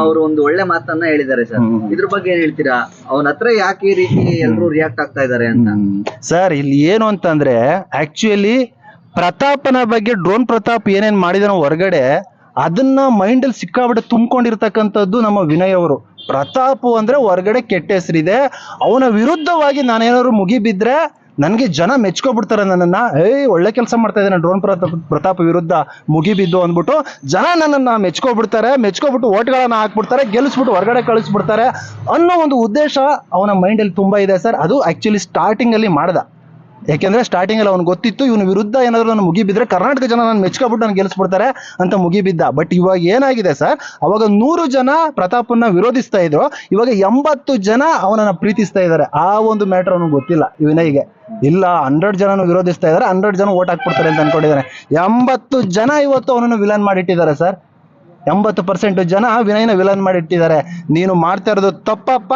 ಅವರು ಒಂದು ಒಳ್ಳೆ ಮಾತನ್ನ ಹೇಳಿದ್ದಾರೆ ಸರ್. ಇದ್ರ ಬಗ್ಗೆ ಏನ್ ಹೇಳ್ತೀರಾ? ಅವನ ಹತ್ರ ಯಾಕೆ ಈ ರೀತಿ ಎಲ್ರು ರಿಯಾಕ್ಟ್ ಆಗ್ತಾ ಇದಾರೆ ಅಂತ? ಸರ್ ಇಲ್ಲಿ ಏನು ಅಂತಂದ್ರೆ ಆಕ್ಚುಲಿ ಪ್ರತಾಪನ ಬಗ್ಗೆ ಡ್ರೋನ್ ಪ್ರತಾಪ್ ಏನೇನ್ ಮಾಡಿದಾನೋ ಹೊರಗಡೆ ಅದನ್ನ ಮೈಂಡ್ ಅಲ್ಲಿ ಸಿಕ್ಕಾಬಿಟ್ಟು ತುಂಬಿಕೊಂಡಿರ್ತಕ್ಕಂಥದ್ದು ನಮ್ಮ ವಿನಯ್ ಅವರು. ಪ್ರತಾಪ್ ಅಂದ್ರೆ ಹೊರಗಡೆ ಕೆಟ್ಟ ಹೆಸರಿದೆ, ಅವನ ವಿರುದ್ಧವಾಗಿ ನಾನೇನಾದ್ರು ಮುಗಿಬಿದ್ರೆ ನನ್ಗೆ ಜನ ಮೆಚ್ಕೊಬಿಡ್ತಾರೆ ನನ್ನನ್ನ. ಒಳ್ಳೆ ಕೆಲಸ ಮಾಡ್ತಾ ಇದ್ದಾನೆ ಡ್ರೋನ್ ಪ್ರತಾಪ್ ವಿರುದ್ಧ ಮುಗಿಬಿದ್ದು ಅಂದ್ಬಿಟ್ಟು ಜನ ನನ್ನನ್ನ ಮೆಚ್ಕೊಬಿಟ್ಟು ಓಟ್ಗಳನ್ನ ಹಾಕ್ಬಿಡ್ತಾರೆ, ಗೆಲ್ಲಿಸ್ಬಿಟ್ಟು ಹೊರಗಡೆ ಕಳಿಸ್ಬಿಡ್ತಾರೆ ಅನ್ನೋ ಒಂದು ಉದ್ದೇಶ ಅವನ ಮೈಂಡ್ ಅಲ್ಲಿ ತುಂಬಾ ಇದೆ ಸರ್. ಅದು ಆಕ್ಚುಲಿ ಸ್ಟಾರ್ಟಿಂಗ್ ಅಲ್ಲಿ ಮಾಡ್ದ. ಯಾಕೆಂದ್ರೆ ಸ್ಟಾರ್ಟಿಂಗ್ ಅಲ್ಲಿ ಅವ್ನು ಗೊತ್ತಿತ್ತು ಇವನ ವಿರುದ್ಧ ಏನಾದ್ರು ನಾನು ಮುಗಿಬಿದ್ರೆ ಕರ್ನಾಟಕ ಜನ ನಾನು ಮೆಚ್ಕೊಬಿಟ್ಟು ನಾನು ಗೆಲ್ಲಿಸ್ಬಿಡ್ತಾರೆ ಅಂತ ಮುಗಿಬಿದ್ದ. ಬಟ್ ಇವಾಗ ಏನಾಗಿದೆ ಸರ್, ಅವಾಗ 100 ಜನ ಪ್ರತಾಪನ್ನ ವಿರೋಧಿಸ್ತಾ ಇದ್ರು, ಇವಾಗ 80 ಜನ ಅವನನ್ನ ಪ್ರೀತಿಸ್ತಾ ಇದ್ದಾರೆ. ಆ ಒಂದು ಮ್ಯಾಟರ್ ಅವನಿಗೆ ಗೊತ್ತಿಲ್ಲ ವಿನಯ್ಗೆ. ಇಲ್ಲ 100 ಜನನು ವಿರೋಧಿಸ್ತಾ ಇದಾರೆ, 100 ಜನ ಓಟ್ ಹಾಕ್ಬಿಡ್ತಾರೆ ಅಂತ ಅನ್ಕೊಂಡಿದ್ದಾನೆ. 80 ಜನ ಇವತ್ತು ಅವನನ್ನು ವಿಲನ್ ಮಾಡಿಟ್ಟಿದ್ದಾರೆ ಸರ್. 80% ಜನ ವಿನಯ್ನ ವಿಲನ್ ಮಾಡಿಟ್ಟಿದ್ದಾರೆ. ನೀನು ಮಾಡ್ತಾ ಇರೋದು ತಪ್ಪಪ್ಪ,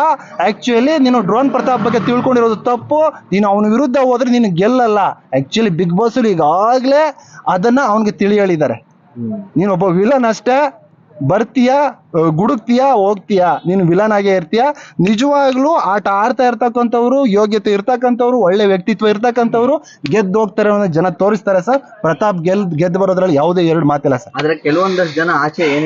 ಆಕ್ಚುಲಿ ನೀನು ಡ್ರೋನ್ ಪ್ರತಾಪ್ ಬಗ್ಗೆ ತಿಳ್ಕೊಂಡಿರೋದು ತಪ್ಪು, ನೀನು ಅವನ ವಿರುದ್ಧ ಹೋದ್ರೆ ನೀನು ಗೆಲ್ಲಲ್ಲ. ಆಕ್ಚುಲಿ ಬಿಗ್ ಬಾಸ್ ಈಗಾಗ್ಲೇ ಅದನ್ನ ಅವನಿಗೆ ತಿಳಿ ಹೇಳಿದ್ದಾರೆ. ನೀನು ಒಬ್ಬ ವಿಲನ್ ಅಷ್ಟೇ, ಬರ್ತೀಯಾ ಗುಡುಕ್ತೀಯಾ ಹೋಗ್ತೀಯಾ, ನೀನು ವಿಲನ್ ಆಗೇ ಇರ್ತೀಯ. ನಿಜವಾಗ್ಲೂ ಆಟ ಆಡ್ತಾ ಇರ್ತಕ್ಕಂಥವ್ರು, ಯೋಗ್ಯತೆ ಇರ್ತಕ್ಕಂಥವ್ರು, ಒಳ್ಳೆ ವ್ಯಕ್ತಿತ್ವ ಇರ್ತಕ್ಕಂಥವ್ರು ಗೆದ್ದು ಹೋಗ್ತಾರೆ ಅನ್ನೋ ಜನ ತೋರಿಸ್ತಾರೆ ಸರ್. ಪ್ರತಾಪ್ ಗೆದ್ದು ಬರೋದ್ರಲ್ಲಿ ಯಾವುದೇ ಎರಡು ಮಾತಿಲ್ಲ ಸರ್. ಆದ್ರೆ ಕೆಲವೊಂದಷ್ಟು ಜನ ಆಚೆ ಏನ್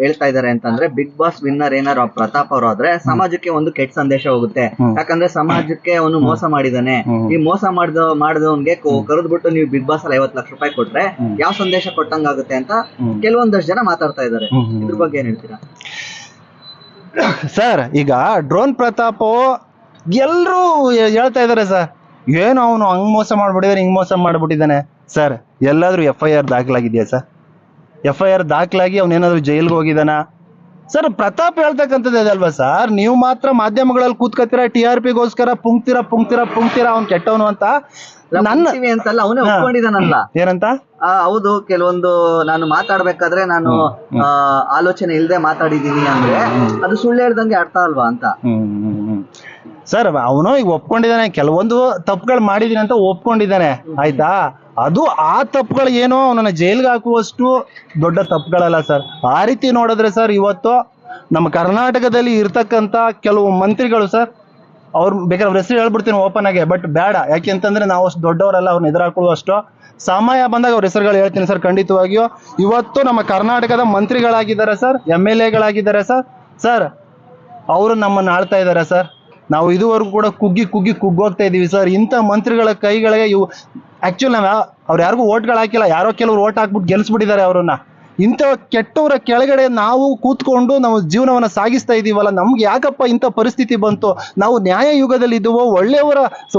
ಹೇಳ್ತಾ ಇದಾರೆ ಅಂತಂದ್ರೆ, ಬಿಗ್ ಬಾಸ್ ವಿನ್ನರ್ ಏನಾರು ಪ್ರತಾಪ್ ಅವರು ಆದ್ರೆ ಸಮಾಜಕ್ಕೆ ಒಂದು ಕೆಟ್ಟ ಸಂದೇಶ ಹೋಗುತ್ತೆ. ಯಾಕಂದ್ರೆ ಸಮಾಜಕ್ಕೆ ಅವನು ಮೋಸ ಮಾಡಿದಾನೆ. ಈ ಮೋಸ ಮಾಡಿದವನ್ಗೆ ಕರೆದ್ಬಿಟ್ಟು ನೀವು ಬಿಗ್ ಬಾಸ್ ಅಲ್ಲಿ 50 ಲಕ್ಷ ರೂಪಾಯಿ ಕೊಟ್ರೆ ಯಾವ ಸಂದೇಶ ಕೊಟ್ಟಂಗಾಗುತ್ತೆ ಅಂತ ಕೆಲವೊಂದಷ್ಟು ಜನ ಮಾತಾಡ್ತಾ ಇದಾರೆ. ಇದ್ರ ಬಗ್ಗೆ ಏನ್ ಹೇಳ್ತೀರಾ ಸರ್? ಈಗ ಡ್ರೋನ್ ಪ್ರತಾಪ್ ಎಲ್ರು ಹೇಳ್ತಾ ಇದಾರೆ ಸರ್, ಏನು ಅವನು ಹಂಗ್ ಮೋಸ ಮಾಡ್ಬಿಟ್ಟಿದಾನೆ, ಹಿಂಗ್ ಮೋಸ ಮಾಡ್ಬಿಟ್ಟಿದ್ದಾನೆ ಸರ್. ಎಲ್ಲಾದ್ರೂ FIR ದಾಖಲಾಗಿದೆಯಾ ಸರ್? FIR ದಾಖಲಾಗಿ ಅವನೇನಾದ್ರು ಜೈಲ್ಗೆ ಹೋಗಿದಾನ ಸರ್? ಪ್ರತಾಪ್ ಹೇಳ್ತಕ್ಕಂಥದ್ದು ಅದಲ್ವಾ ಸರ್, ನೀವು ಮಾತ್ರ ಮಾಧ್ಯಮಗಳಲ್ಲಿ ಕೂತ್ಕೊತೀರಾ, TRPಗೋಸ್ಕರ ಪುಂಕ್ತೀರಾ ಅವ್ನು ಕೆಟ್ಟವನು ಅಂತ. ಅಂತಲ್ಲ, ಅವನೇ ಒಪ್ಕೊಂಡಿದ್ದಾನಲ್ಲ. ಏನಂತ? ಹೌದು, ಕೆಲವೊಂದು ನಾನು ಮಾತಾಡ್ಬೇಕಾದ್ರೆ ನಾನು ಆಲೋಚನೆ ಇಲ್ಲದೆ ಮಾತಾಡಿದೀನಿ ಅಂದ್ರೆ ಅದು ಸುಳ್ಳು ಹೇಳ್ದಂಗೆ ಅರ್ಥ ಅಲ್ವಾ ಅಂತ. ಸರ್ ಅವನು ಈಗ ಒಪ್ಕೊಂಡಿದ್ದಾನೆ, ಕೆಲವೊಂದು ತಪ್ಪುಗಳು ಮಾಡಿದೀನಿ ಅಂತ ಒಪ್ಕೊಂಡಿದ್ದಾನೆ, ಆಯ್ತಾ? ಅದು ಆ ತಪ್ಪುಗಳು ಏನೋ ಅವನನ್ನ ಜೈಲ್ಗೆ ಹಾಕುವಷ್ಟು ದೊಡ್ಡ ತಪ್ಪುಗಳಲ್ಲ ಸರ್. ಆ ರೀತಿ ನೋಡಿದ್ರೆ ಸರ್, ಇವತ್ತು ನಮ್ಮ ಕರ್ನಾಟಕದಲ್ಲಿ ಇರ್ತಕ್ಕಂಥ ಕೆಲವು ಮಂತ್ರಿಗಳು ಸರ್, ಅವ್ರು ಬೇಕಾದ್ರೆ ಅವ್ರ ಹೆಸರು ಹೇಳ್ಬಿಡ್ತೀನಿ ಓಪನ್ ಆಗಿ, ಬಟ್ ಬೇಡ. ಯಾಕೆಂತಂದ್ರೆ ನಾವು ಅಷ್ಟು ದೊಡ್ಡವರಲ್ಲ, ಅವ್ರನ್ನ ಎದುರಾಕೊಳ್ಳುವಷ್ಟು. ಸಮಯ ಬಂದಾಗ ಅವ್ರ ಹೆಸರುಗಳು ಹೇಳ್ತೀನಿ ಸರ್ ಖಂಡಿತವಾಗಿಯೂ. ಇವತ್ತು ನಮ್ಮ ಕರ್ನಾಟಕದ ಮಂತ್ರಿಗಳಾಗಿದ್ದಾರೆ ಸರ್, MLAಗಳಾಗಿದ್ದಾರೆ ಸರ್, ಅವರು ನಮ್ಮನ್ನು ಆಳ್ತಾ ಇದ್ದಾರೆ ಸರ್. ನಾವು ಇದುವರೆಗೂ ಕೂಡ ಕುಗ್ಗೋಗ್ತಾ ಇದೀವಿ ಸರ್. ಇಂಥ ಮಂತ್ರಿಗಳ ಕೈಗಳಿಗೆ ಇವು ಆಕ್ಚುಲಿ ಅವ್ರು ಯಾರಿಗೂ ಓಟ್ಗಳು ಹಾಕಿಲ್ಲ, ಯಾರೋ ಕೆಲವರು ಓಟ್ ಹಾಕ್ಬಿಟ್ಟು ಗೆಲ್ಸ್ಬಿಟ್ಟಿದ್ದಾರೆ ಅವ್ರನ್ನ. ಇಂಥ ಕೆಟ್ಟವರ ಕೆಳಗಡೆ ನಾವು ಕೂತ್ಕೊಂಡು ನಾವು ಜೀವನವನ್ನ ಸಾಗಿಸ್ತಾ ಇದೀವಲ್ಲ, ನಮ್ಗೆ ಯಾಕಪ್ಪ ಇಂಥ ಪರಿಸ್ಥಿತಿ ಬಂತು? ನಾವು ನ್ಯಾಯ ಯುಗದಲ್ಲಿ ಇದ್ದೀವೋ,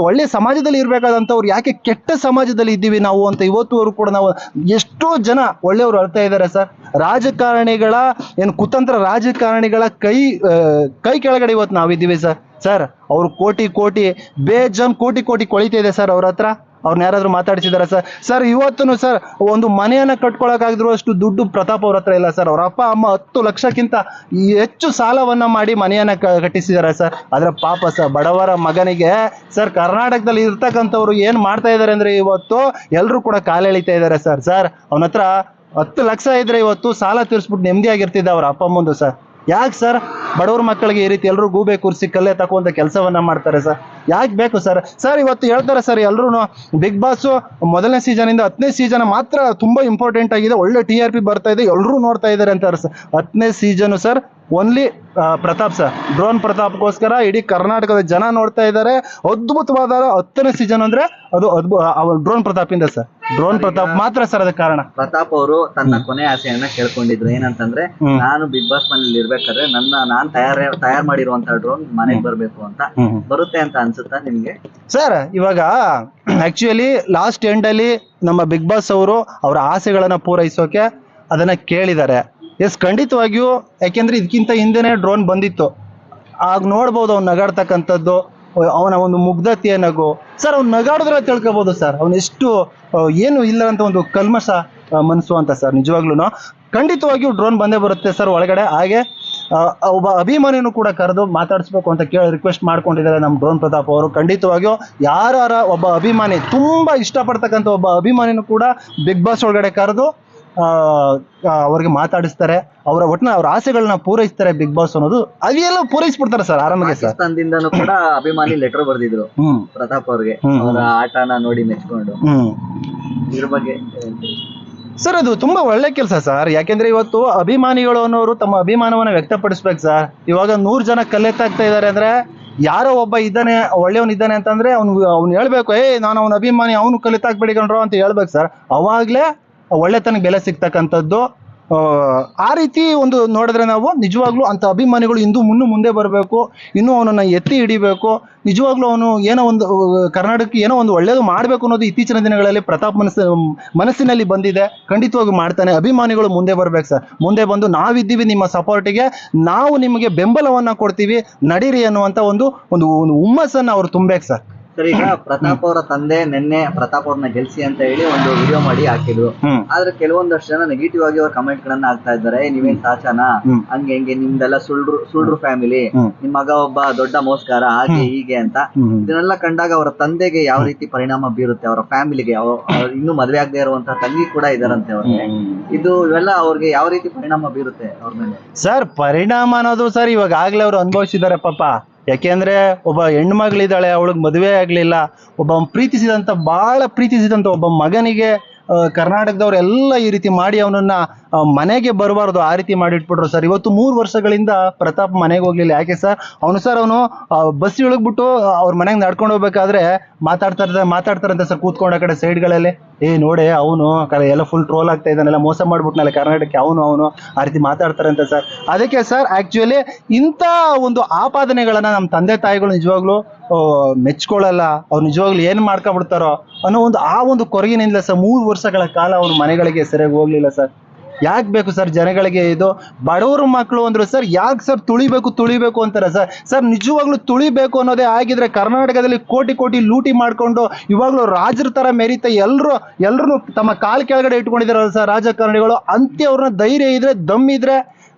ಒಳ್ಳೆ ಸಮಾಜದಲ್ಲಿ ಇರ್ಬೇಕಾದಂಥವ್ರು ಯಾಕೆ ಕೆಟ್ಟ ಸಮಾಜದಲ್ಲಿ ಇದ್ದೀವಿ ನಾವು ಅಂತ ಇವತ್ತುವರೆಗೂ ಕೂಡ ನಾವು ಎಷ್ಟೋ ಜನ ಒಳ್ಳೆಯವರು ಅಳ್ತಾ ಇದ್ದಾರೆ ಸರ್. ರಾಜಕಾರಣಿಗಳ ಕುತಂತ್ರ ರಾಜಕಾರಣಿಗಳ ಕೈ ಕೆಳಗಡೆ ಇವತ್ತು ನಾವಿದ್ದೀವಿ ಸರ್. ಅವ್ರು ಕೋಟಿ ಬೇಜಾನ್ ಕೋಟಿ ಕೊಳಿತಾ ಇದೆ ಸರ್ ಅವ್ರ ಹತ್ರ. ಅವ್ರನ್ನ ಯಾರಾದ್ರೂ ಮಾತಾಡಿಸಿದಾರ ಸರ್? ಇವತ್ತು ಸರ್ ಒಂದು ಮನೆಯನ್ನ ಕಟ್ಕೊಳಕಾಗಿದ್ರು ಅಷ್ಟು ದುಡ್ಡು ಪ್ರತಾಪ್ ಅವ್ರ ಹತ್ರ ಇಲ್ಲ ಸರ್. ಅವ್ರ ಅಪ್ಪ ಅಮ್ಮ 10 ಲಕ್ಷಕ್ಕಿಂತ ಹೆಚ್ಚು ಸಾಲವನ್ನ ಮಾಡಿ ಮನೆಯನ್ನ ಕಟ್ಟಿಸಿದಾರೆ ಸರ್. ಆದ್ರೆ ಪಾಪ ಸರ್, ಬಡವರ ಮಗನಿಗೆ ಸರ್ ಕರ್ನಾಟಕದಲ್ಲಿ ಇರ್ತಕ್ಕಂಥವ್ರು ಏನ್ ಮಾಡ್ತಾ ಇದಾರೆ ಅಂದ್ರೆ ಇವತ್ತು ಎಲ್ರು ಕೂಡ ಕಾಲೆಳಿತಾ ಇದಾರೆ ಸರ್. ಅವನ ಹತ್ರ 10 ಲಕ್ಷ ಇದ್ರೆ ಇವತ್ತು ಸಾಲ ತೀರಿಸ್ಬಿಟ್ಟು ನೆಮ್ಮದಿಯಾಗಿರ್ತಿದ್ದ ಅವ್ರ ಅಪ್ಪ ಅಮ್ಮಂದು ಸರ್. ಯಾಕೆ ಸರ್ ಬಡವ್ರ ಮಕ್ಕಳಿಗೆ ಈ ರೀತಿ ಎಲ್ರು ಗೂಬೆ ಕೂರಿಸಿ ಕಲ್ಲೆ ತಕ್ಕುವಂತ ಕೆಲಸವನ್ನ ಮಾಡ್ತಾರೆ ಸರ್? ಯಾಕೆ ಬೇಕು ಸರ್? ಇವತ್ತು ಹೇಳ್ತಾರೆ ಸರ್ ಎಲ್ರು ಬಿಗ್ ಬಾಸ್ ಮೊದಲನೇ ಸೀಸನ್ ಇಂದ 10ನೇ ಸೀಸನ್ ಮಾತ್ರ ತುಂಬಾ ಇಂಪಾರ್ಟೆಂಟ್ ಆಗಿದೆ, ಒಳ್ಳೆ TRP ಬರ್ತಾ ಇದೆ, ಎಲ್ರು ನೋಡ್ತಾ ಇದಾರೆ ಅಂತಾರೆ ಸರ್. 10ನೇ season sir only Pratap sir, drone ಪ್ರತಾಪ್ಗೋಸ್ಕರ ಇಡೀ ಕರ್ನಾಟಕದ ಜನ ನೋಡ್ತಾ ಇದ್ದಾರೆ. ಅದ್ಭುತವಾದ 10ನೇ ಸೀಸನ್ ಅಂದ್ರೆ ಅದು ಡ್ರೋನ್ ಪ್ರತಾಪ್ ಇಂದ ಸರ್. ಡ್ರೋನ್ ಪ್ರತಾಪ್ ಮಾತ್ರ ಸರ್ ಅದಕ್ಕೆ ಕಾರಣ. ಪ್ರತಾಪ್ ಅವರು ತನ್ನ ಕೊನೆ ಆಸೆಯನ್ನ ಕೇಳ್ಕೊಂಡಿದ್ರು, ಏನಂತಂದ್ರೆ ನಾನು ಬಿಗ್ ಬಾಸ್ ಮನೇಲಿ ಇರ್ಬೇಕಾದ್ರೆ ನಾನ್ ತಯಾರ್ ಮಾಡಿರುವಂತ ಡ್ರೋನ್ ಮನೆಗೆ ಬರ್ಬೇಕು ಅಂತ. ಬರುತ್ತೆ ಅಂತ ಅನ್ಸುತ್ತಾ ನಿಮ್ಗೆ ಸರ್? ಇವಾಗ ಆಕ್ಚುಲಿ ಲಾಸ್ಟ್ ಎಂಡ್ ಅಲ್ಲಿ ನಮ್ಮ ಬಿಗ್ ಬಾಸ್ ಅವರು ಅವರ ಆಸೆಗಳನ್ನ ಪೂರೈಸೋಕೆ ಅದನ್ನ ಕೇಳಿದ್ದಾರೆ. ಎಸ್, ಖಂಡಿತವಾಗಿಯೂ. ಯಾಕೆಂದ್ರೆ ಇದಕ್ಕಿಂತ ಹಿಂದೆನೆ ಡ್ರೋನ್ ಬಂದಿತ್ತು, ಆಗ ನೋಡ್ಬೋದು ಅವ್ನು ನಗಾಡ್ತಕ್ಕಂಥದ್ದು, ಅವನ ಒಂದು ಮುಗ್ಧತೆಯ ನಗು ಸರ್. ಅವ್ನು ನಗಾಡಿದ್ರೆ ತಿಳ್ಕೊಬೋದು ಸರ್ ಅವ್ನು ಎಷ್ಟು ಏನು ಇಲ್ಲ ಅಂತ ಒಂದು ಕಲ್ಮಶ ಮನಸ್ಸು ಅಂತ ಸರ್. ನಿಜವಾಗ್ಲೂ ಖಂಡಿತವಾಗಿಯೂ ಡ್ರೋನ್ ಬಂದೇ ಬರುತ್ತೆ ಸರ್ ಒಳಗಡೆ. ಹಾಗೆ ಒಬ್ಬ ಅಭಿಮಾನಿನೂ ಕೂಡ ಕರೆದು ಮಾತಾಡಿಸ್ಬೇಕು ಅಂತ ರಿಕ್ವೆಸ್ಟ್ ಮಾಡ್ಕೊಂಡಿದ್ದಾರೆ ನಮ್ಮ ಡ್ರೋನ್ ಪ್ರತಾಪ್ ಅವರು. ಖಂಡಿತವಾಗಿಯೂ ಯಾರ ಒಬ್ಬ ಅಭಿಮಾನಿ ತುಂಬಾ ಇಷ್ಟಪಡ್ತಕ್ಕಂಥ ಒಬ್ಬ ಅಭಿಮಾನಿನೂ ಕೂಡ ಬಿಗ್ ಬಾಸ್ ಒಳಗಡೆ ಕರೆದು ಅವ್ರಿಗೆ ಮಾತಾಡಿಸ್ತಾರೆ, ಅವರ ಒಟ್ಟಿನ ಅವ್ರ ಆಸೆಗಳನ್ನ ಪೂರೈಸ್ತಾರೆ ಬಿಗ್ ಬಾಸ್ ಅನ್ನೋದು ಅದೆಲ್ಲ ಪೂರೈಸ್ಬಿಡ್ತಾರೆ ಸರ್ ಆರಾಮಾಗಿ ಸರ್. ಪಾಕಿಸ್ತಾನದಿಂದನೂ ಕೂಡ ಅಭಿಮಾನಿ ಲೆಟರ್ ಬರ್ದಿದ್ರು ಪ್ರತಾಪ್ ಅವ್ರಿಗೆ ಅವರ ಆಟನ ನೋಡಿ ಮೆಚ್ಕೊಂಡು. ಇದ್ರ ಬಗ್ಗೆ ಸರ್ ಅದು ತುಂಬಾ ಒಳ್ಳೆ ಕೆಲಸ ಸರ್. ಯಾಕೆಂದ್ರೆ ಇವತ್ತು ಅಭಿಮಾನಿಗಳು ಅನ್ನೋರು ತಮ್ಮ ಅಭಿಮಾನವನ್ನ ವ್ಯಕ್ತಪಡಿಸ್ಬೇಕು ಸರ್. ಇವಾಗ 100 ಜನ ಕಲ್ಲೆತ್ತಾಗ್ತಾ ಇದಾರೆ ಅಂದ್ರೆ ಯಾರೋ ಒಬ್ಬ ಇದ್ದಾನೆ, ಒಳ್ಳೆಯವನ್ ಇದ್ದಾನೆ ಅಂತಂದ್ರೆ ಅವ್ನು ಹೇಳ್ಬೇಕು, ನಾನು ಅವನ ಅಭಿಮಾನಿ, ಅವನು ಕಲಿತಾಕ್ಬೇಡಿ ಕಣ್ರೋ ಅಂತ ಹೇಳ್ಬೇಕು ಸರ್. ಅವಾಗ್ಲೇ ಒಳ್ಳೆತನಕ್ಕೆ ಬೆಲೆ ಸಿಗ್ತಕ್ಕಂಥದ್ದು. ಆ ರೀತಿ ಒಂದು ನೋಡಿದ್ರೆ ನಾವು ನಿಜವಾಗ್ಲೂ ಅಂತ ಅಭಿಮಾನಿಗಳು ಮುಂದೆ ಬರಬೇಕು, ಇನ್ನೂ ಅವನನ್ನ ಎತ್ತಿ ಹಿಡಿಬೇಕು. ನಿಜವಾಗ್ಲೂ ಅವನು ಏನೋ ಒಂದು ಕರ್ನಾಟಕಕ್ಕೆ ಏನೋ ಒಂದು ಒಳ್ಳೇದು ಮಾಡಬೇಕು ಅನ್ನೋದು ಇತ್ತೀಚಿನ ದಿನಗಳಲ್ಲಿ ಪ್ರತಾಪ್ ಮನಸ್ಸಿನಲ್ಲಿ ಬಂದಿದೆ. ಖಂಡಿತವಾಗಿ ಮಾಡ್ತಾನೆ. ಅಭಿಮಾನಿಗಳು ಮುಂದೆ ಬರ್ಬೇಕು ಸರ್. ಮುಂದೆ ಬಂದು ನಾವಿದ್ದೀವಿ ನಿಮ್ಮ ಸಪೋರ್ಟಿಗೆ, ನಾವು ನಿಮಗೆ ಬೆಂಬಲವನ್ನ ಕೊಡ್ತೀವಿ, ನಡೀರಿ ಅನ್ನುವಂತ ಒಂದು ಹುಮ್ಮಸ್ಸನ್ನ ಅವ್ರು ತುಂಬೇಕು ಸರ್. ಸರ್, ಈಗ ಪ್ರತಾಪ್ ಅವರ ತಂದೆ ನಿನ್ನೆ ಪ್ರತಾಪ್ ಅವ್ರನ್ನ ಗೆಲ್ಸಿ ಅಂತ ಹೇಳಿ ಒಂದು ವಿಡಿಯೋ ಮಾಡಿ ಹಾಕಿದ್ರು. ಆದ್ರೆ ಕೆಲವೊಂದಷ್ಟು ಜನ ನೆಗೆಟಿವ್ ಆಗಿ ಅವ್ರ ಕಮೆಂಟ್ ಗಳನ್ನ ಹಾಕ್ತಾ ಇದ್ದಾರೆ. ನೀವೇನ್ ಸಾಚನ, ಹಂಗೆ ಹೆಂಗೆ, ನಿಮ್ದೆಲ್ಲ ಸುಳ್ರು ಫ್ಯಾಮಿಲಿ, ನಿಮ್ ಮಗ ಒಬ್ಬ ದೊಡ್ಡ ಮೋಸ್ಕಾರ, ಹಾಗೆ ಹೀಗೆ ಅಂತ. ಇದನ್ನೆಲ್ಲ ಕಂಡಾಗ ಅವರ ತಂದೆಗೆ ಯಾವ ರೀತಿ ಪರಿಣಾಮ ಬೀರುತ್ತೆ, ಅವರ ಫ್ಯಾಮಿಲಿಗೆ, ಇನ್ನೂ ಮದ್ವೆ ಆಗದೆ ಇರುವಂತಹ ತಂಗಿ ಕೂಡ ಇದಾರಂತೆ ಅವ್ರಿಗೆ, ಇವೆಲ್ಲ ಅವ್ರಿಗೆ ಯಾವ ರೀತಿ ಪರಿಣಾಮ ಬೀರುತ್ತೆ ಅವ್ರ ಮೇಲೆ? ಸರ್, ಪರಿಣಾಮ ಅನ್ನೋದು ಸರ್ ಇವಾಗ ಆಗ್ಲೇ ಅವ್ರು ಅನುಭವಿಸಿದ್ದಾರೆ ಪಾಪ. ಯಾಕೆಂದ್ರೆ ಒಬ್ಬ ಹೆಣ್ಮಗಳಿದ್ದಾಳೆ, ಅವಳಿಗೆ ಮದುವೆ ಆಗ್ಲಿಲ್ಲ. ಬಹಳ ಪ್ರೀತಿಸಿದಂತ ಒಬ್ಬ ಮಗನಿಗೆ ಕರ್ನಾಟಕದವ್ರೆಲ್ಲ ಈ ರೀತಿ ಮಾಡಿ ಅವನನ್ನ ಮನೆಗೆ ಬರಬಾರ್ದು ಆ ರೀತಿ ಮಾಡಿಟ್ಬಿಟ್ರು ಸರ್. ಇವತ್ತು 3 ವರ್ಷಗಳಿಂದ ಪ್ರತಾಪ್ ಮನೆಗೆ ಹೋಗ್ಲಿಲ್ಲ. ಯಾಕೆ ಸರ್? ಅವನು ಬಸ್ ಇಳಗ್ಬಿಟ್ಟು ಅವ್ರ ಮನೆಗೆ ನಡ್ಕೊಂಡು ಹೋಗ್ಬೇಕಾದ್ರೆ ಮಾತಾಡ್ತಾರಂತೆ ಸರ್, ಕೂತ್ಕೊಂಡು ಆ ಕಡೆ ಸೈಡ್ಗಳಲ್ಲಿ. ನೋಡೆ ಅವನು ಎಲ್ಲ ಫುಲ್ ಟ್ರೋಲ್ ಆಗ್ತಾ ಇದ್ದಾನೆಲ್ಲ, ಮೋಸ ಮಾಡ್ಬಿಟ್ನಲ್ಲ ಕರ್ನಾಟಕಕ್ಕೆ, ಅವನು ಆ ರೀತಿ ಮಾತಾಡ್ತಾರಂತೆ ಸರ್. ಅದಕ್ಕೆ ಸರ್ ಆಕ್ಚುಲಿ ಇಂಥ ಒಂದು ಆಪಾದನೆಗಳನ್ನ ನಮ್ಮ ತಂದೆ ತಾಯಿಗಳು ನಿಜವಾಗ್ಲೂ ಮೆಚ್ಕೊಳ್ಳಲ್ಲ. ಅವ್ರು ನಿಜವಾಗ್ಲೂ ಏನ್ ಮಾಡ್ಕೊಬಿಡ್ತಾರೋ ಅನ್ನೋ ಒಂದು ಕೊರಗಿನಿಂದ ಸರ್ 3 ವರ್ಷಗಳ ಕಾಲ ಅವ್ರ ಮನೆಗಳಿಗೆ ಸರಿಯಾಗಿ ಹೋಗ್ಲಿಲ್ಲ ಸರ್. ಯಾಕೆ ಬೇಕು ಸರ್ ಜನಗಳಿಗೆ ಇದು? ಬಡವರು ಮಕ್ಕಳು ಅಂದ್ರು ಸರ್, ಯಾಕೆ ಸರ್ ತುಳಿಬೇಕು ಅಂತಾರೆ ಸರ್. ಸರ್ ನಿಜವಾಗ್ಲೂ ತುಳಿಬೇಕು ಅನ್ನೋದೇ ಆಗಿದ್ರೆ ಕರ್ನಾಟಕದಲ್ಲಿ ಕೋಟಿ ಲೂಟಿ ಮಾಡ್ಕೊಂಡು ಇವಾಗ್ಲೂ ರಾಜರ ತರ ಮೆರೀತಾ ಎಲ್ರು ತಮ್ಮ ಕಾಲ್ ಕೆಳಗಡೆ ಇಟ್ಕೊಂಡಿದಾರಲ್ಲ ಸರ್ ರಾಜಕಾರಣಿಗಳು. ಅವ್ರನ್ನ ಧೈರ್ಯ ಇದ್ರೆ, ದಮ್ ಇದ್ರೆ,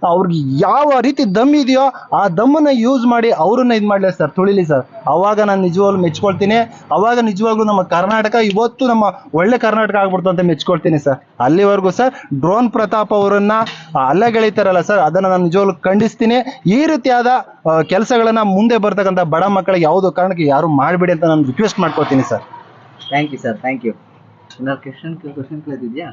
ಅವ್ರಿಗೆ ಯಾವ ರೀತಿ ದಮ್ ಇದೆಯೋ ಆ ದಮ್ಮನ್ನ ಯೂಸ್ ಮಾಡಿ ಅವ್ರನ್ನ ಮಾಡ್ಲಿ ಸರ್, ತುಳಿಲಿ ಸರ್. ಅವಾಗ ನಾನು ನಿಜವಾಗ್ಲೂ ಮೆಚ್ಕೊಳ್ತೀನಿ. ಅವಾಗ ನಿಜವಾಗ್ಲೂ ನಮ್ಮ ಕರ್ನಾಟಕ ಇವತ್ತು ನಮ್ಮ ಒಳ್ಳೆ ಕರ್ನಾಟಕ ಆಗ್ಬಿಡ್ತು ಅಂತ ಮೆಚ್ಕೊಳ್ತೀನಿ ಸರ್. ಅಲ್ಲಿವರೆಗೂ ಸರ್ ಡ್ರೋನ್ ಪ್ರತಾಪ್ ಅವರನ್ನ ಅಲ್ಲಗೆಳಿತಾರಲ್ಲ ಸರ್, ಅದನ್ನ ನಾನು ನಿಜವಾಗ್ಲೂ ಖಂಡಿಸ್ತೀನಿ. ಈ ರೀತಿಯಾದ ಕೆಲಸಗಳನ್ನ ಮುಂದೆ ಬರ್ತಕ್ಕಂಥ ಬಡ ಮಕ್ಕಳಿಗೆ ಯಾವುದೋ ಕಾರಣಕ್ಕೆ ಯಾರು ಮಾಡಬೇಡಿ ಅಂತ ನಾನು ರಿಕ್ವೆಸ್ಟ್ ಮಾಡ್ಕೊಳ್ತೀನಿ sir. Thank you sir, thank you. Question ಕೇಳಿದ್ಯಾ?